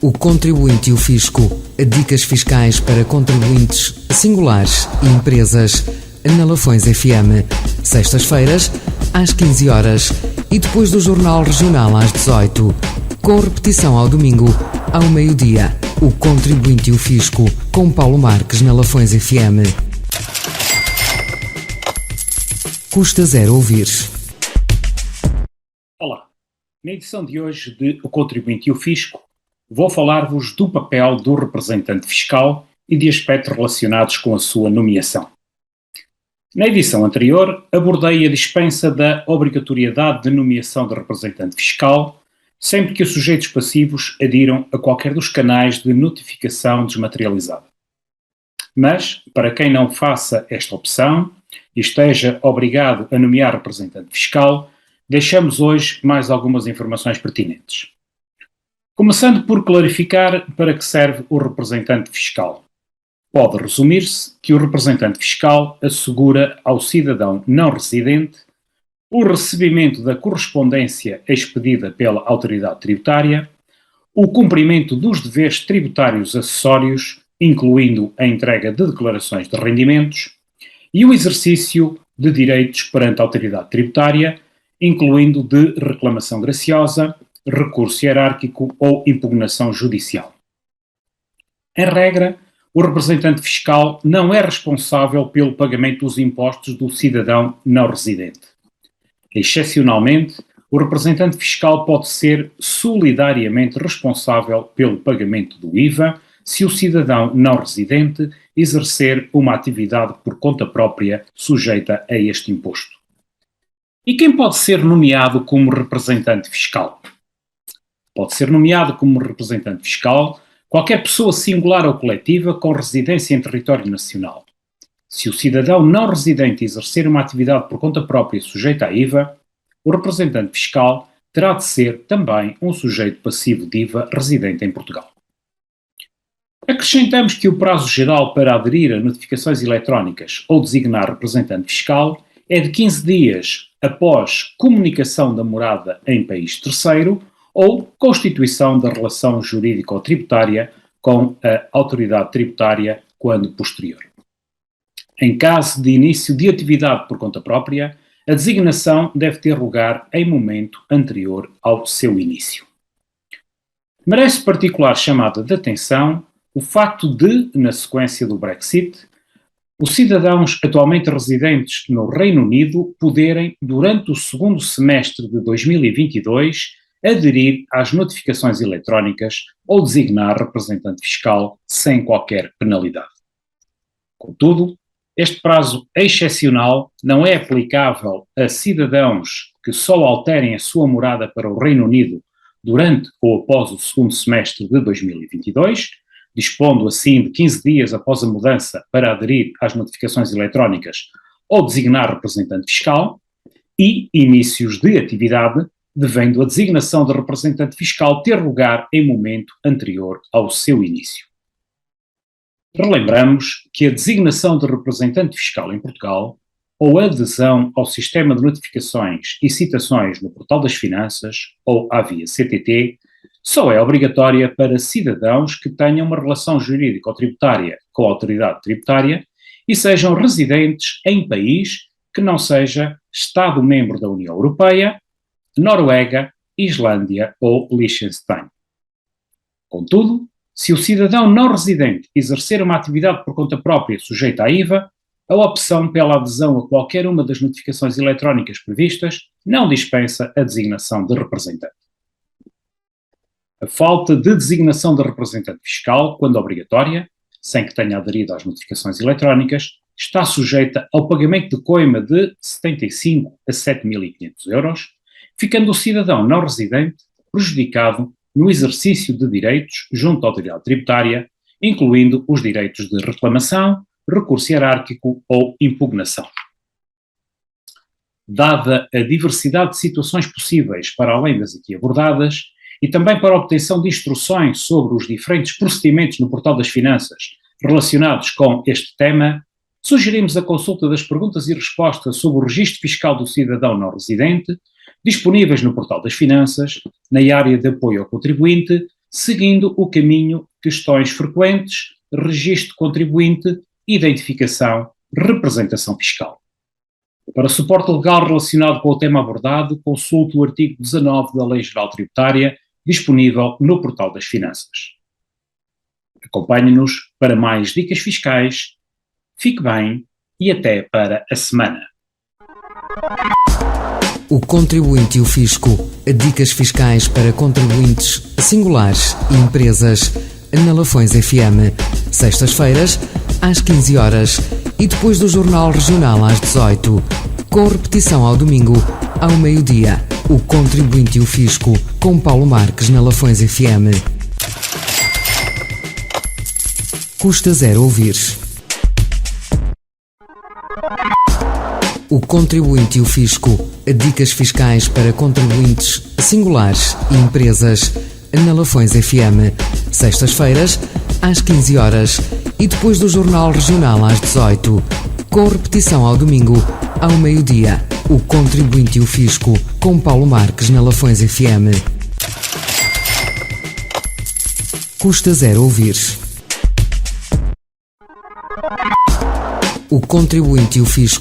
O Contribuinte e o Fisco. Dicas fiscais para contribuintes singulares e empresas. Na Lafões FM. Sextas-feiras, às 15 horas e depois do Jornal Regional às 18. Com repetição ao domingo, ao meio-dia. O Contribuinte e o Fisco. Com Paulo Marques na Lafões FM. Custa zero ouvir. Olá, na edição de hoje de O Contribuinte e o Fisco, vou falar-vos do papel do representante fiscal e de aspectos relacionados com a sua nomeação. Na edição anterior, abordei a dispensa da obrigatoriedade de nomeação de representante fiscal, sempre que os sujeitos passivos adiram a qualquer dos canais de notificação desmaterializada. Mas, para quem não faça esta opção e esteja obrigado a nomear representante fiscal, deixamos hoje mais algumas informações pertinentes. Começando por clarificar para que serve o representante fiscal. Pode resumir-se que o representante fiscal assegura ao cidadão não residente o recebimento da correspondência expedida pela autoridade tributária, o cumprimento dos deveres tributários acessórios, incluindo a entrega de declarações de rendimentos, e o exercício de direitos perante a autoridade tributária, incluindo de reclamação graciosa, recurso hierárquico ou impugnação judicial. Em regra, o representante fiscal não é responsável pelo pagamento dos impostos do cidadão não residente. Excepcionalmente, o representante fiscal pode ser solidariamente responsável pelo pagamento do IVA se o cidadão não residente exercer uma atividade por conta própria sujeita a este imposto. E quem pode ser nomeado como representante fiscal? Pode ser nomeado como representante fiscal qualquer pessoa singular ou coletiva com residência em território nacional. Se o cidadão não residente exercer uma atividade por conta própria sujeita a IVA, o representante fiscal terá de ser também um sujeito passivo de IVA residente em Portugal. Acrescentamos que o prazo geral para aderir a notificações eletrónicas ou designar representante fiscal é de 15 dias após comunicação da morada em país terceiro ou constituição da relação jurídico-tributária com a autoridade tributária quando posterior. Em caso de início de atividade por conta própria, a designação deve ter lugar em momento anterior ao seu início. Merece particular chamada de atenção o facto de, na sequência do Brexit, os cidadãos atualmente residentes no Reino Unido poderem, durante o segundo semestre de 2022, aderir às notificações eletrónicas ou designar representante fiscal sem qualquer penalidade. Contudo, este prazo excepcional não é aplicável a cidadãos que só alterem a sua morada para o Reino Unido durante ou após o segundo semestre de 2022, dispondo assim de 15 dias após a mudança para aderir às notificações eletrónicas ou designar representante fiscal, e inícios de atividade, devendo a designação de representante fiscal ter lugar em momento anterior ao seu início. Relembramos que a designação de representante fiscal em Portugal ou a adesão ao sistema de notificações e citações no Portal das Finanças ou à via CTT só é obrigatória para cidadãos que tenham uma relação jurídico-tributária com a autoridade tributária e sejam residentes em país que não seja Estado-membro da União Europeia, Noruega, Islândia ou Liechtenstein. Contudo, se o cidadão não residente exercer uma atividade por conta própria sujeita à IVA, a opção pela adesão a qualquer uma das notificações eletrónicas previstas não dispensa a designação de representante. A falta de designação de representante fiscal, quando obrigatória, sem que tenha aderido às notificações eletrónicas, está sujeita ao pagamento de coima de 75 a 7.500 euros, ficando o cidadão não residente prejudicado no exercício de direitos junto à autoridade tributária, incluindo os direitos de reclamação, recurso hierárquico ou impugnação. Dada a diversidade de situações possíveis para além das aqui abordadas, e também para a obtenção de instruções sobre os diferentes procedimentos no Portal das Finanças relacionados com este tema, sugerimos a consulta das perguntas e respostas sobre o registro fiscal do cidadão não residente, disponíveis no Portal das Finanças, na área de apoio ao contribuinte, seguindo o caminho questões frequentes, registro contribuinte, identificação, representação fiscal. Para suporte legal relacionado com o tema abordado, consulte o artigo 19 da Lei Geral Tributária, disponível no Portal das Finanças. Acompanhe-nos para mais dicas fiscais. Fique bem e até para a semana. O Contribuinte e o Fisco. Dicas fiscais para contribuintes singulares e empresas na Lafões FM. Sextas-feiras, às 15 horas e depois do Jornal Regional às 18, com repetição ao domingo, ao meio-dia. O Contribuinte e o Fisco, com Paulo Marques na Lafões FM. Custa zero ouvir. O Contribuinte e o Fisco. Dicas fiscais para contribuintes singulares e empresas na Lafões FM. Sextas-feiras, às 15 horas e depois do Jornal Regional às 18, com repetição ao domingo, ao meio-dia. O Contribuinte e o Fisco, com Paulo Marques na Lafões FM. Custa zero ouvir. O Contribuinte e o Fisco.